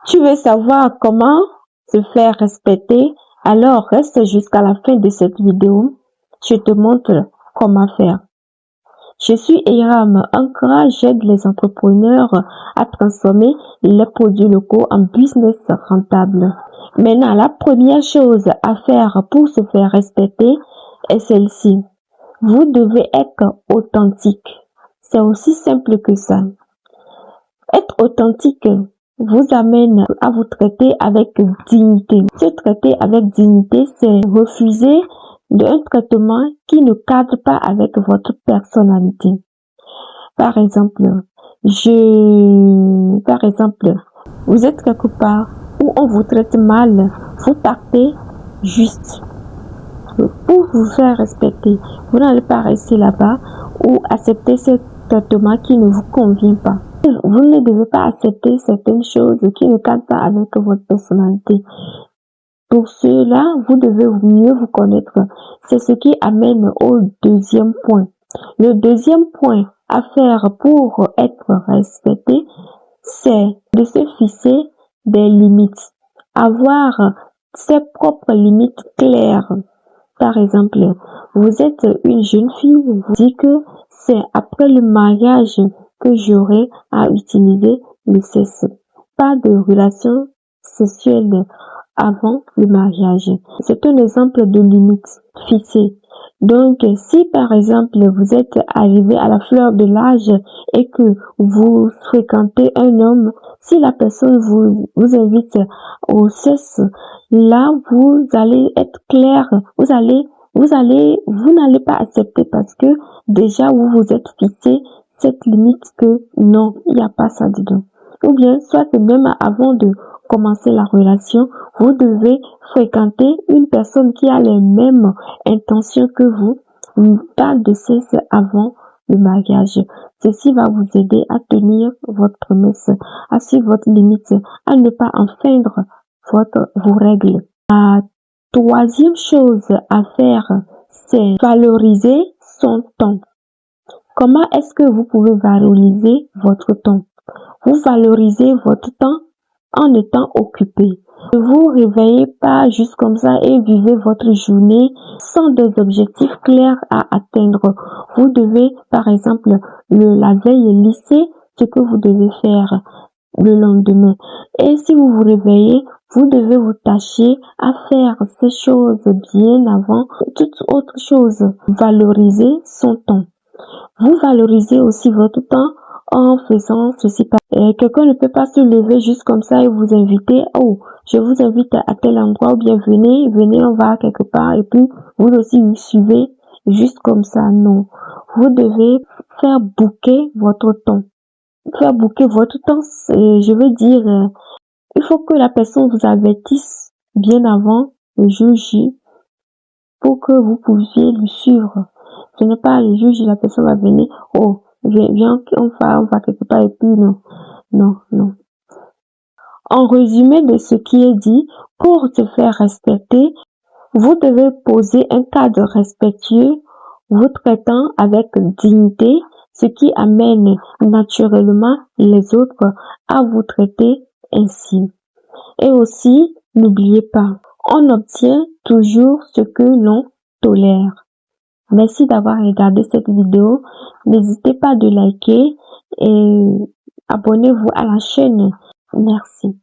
Tu veux savoir comment se faire respecter? Alors reste jusqu'à la fin de cette vidéo. Je te montre comment faire. Je suis Hiram Ankara, j'aide les entrepreneurs à transformer les produits locaux en business rentable. Maintenant, la première chose à faire pour se faire respecter est celle-ci. Vous devez être authentique. C'est aussi simple que ça. Être authentique vous amène à vous traiter avec dignité. Se traiter avec dignité, c'est refuser un traitement qui ne cadre pas avec votre personnalité. Par exemple, vous êtes quelque part où on vous traite mal, vous partez juste. Pour vous faire respecter, vous n'allez pas rester là-bas ou accepter ce traitement qui ne vous convient pas. Vous ne devez pas accepter certaines choses qui ne cadrent pas avec votre personnalité. Pour cela, vous devez mieux vous connaître. C'est ce qui amène au deuxième point. Le deuxième point à faire pour être respecté, c'est de se fixer des limites. Avoir ses propres limites claires. Par exemple, vous êtes une jeune fille, vous dites que c'est après le mariage que j'aurai à utiliser le sexe. Pas de relation sexuelle avant le mariage. C'est un exemple de limite fixée. Donc, si par exemple vous êtes arrivé à la fleur de l'âge et que vous fréquentez un homme, si la personne vous invite au sexe, là vous allez être clair, vous n'allez pas accepter parce que déjà vous vous êtes fixé cette limite que non, il n'y a pas ça dedans. Ou bien, soit que même avant de commencer la relation, vous devez fréquenter une personne qui a les mêmes intentions que vous, pas de sexe avant le mariage. Ceci va vous aider à tenir votre promesse, à suivre votre limite, à ne pas enfreindre vos règles. La troisième chose à faire, c'est valoriser son temps. Comment est-ce que vous pouvez valoriser votre temps? Vous valorisez votre temps en étant occupé. Ne vous réveillez pas juste comme ça et vivez votre journée sans des objectifs clairs à atteindre. Vous devez, par exemple, la veille lisser ce que vous devez faire le lendemain. Et si vous vous réveillez, vous devez vous tâcher à faire ces choses bien avant toute autre chose. Valoriser son temps. Vous valorisez aussi votre temps en faisant ceci. Quelqu'un ne peut pas se lever juste comme ça et vous inviter. Oh, je vous invite à tel endroit ou bien venez, on va quelque part et puis vous aussi vous suivez juste comme ça. Non. Vous devez faire booker votre temps. Faire booker votre temps, je veux dire, il faut que la personne vous avertisse bien avant le jour J pour que vous puissiez le suivre. Ce n'est pas le jour J, la personne va venir, oh, viens, on va quelque part et puis non. En résumé de ce qui est dit, pour se faire respecter, vous devez poser un cadre respectueux, vous traitant avec dignité, ce qui amène naturellement les autres à vous traiter ainsi. Et aussi, n'oubliez pas, on obtient toujours ce que l'on tolère. Merci d'avoir regardé cette vidéo. N'hésitez pas de liker et abonnez-vous à la chaîne. Merci.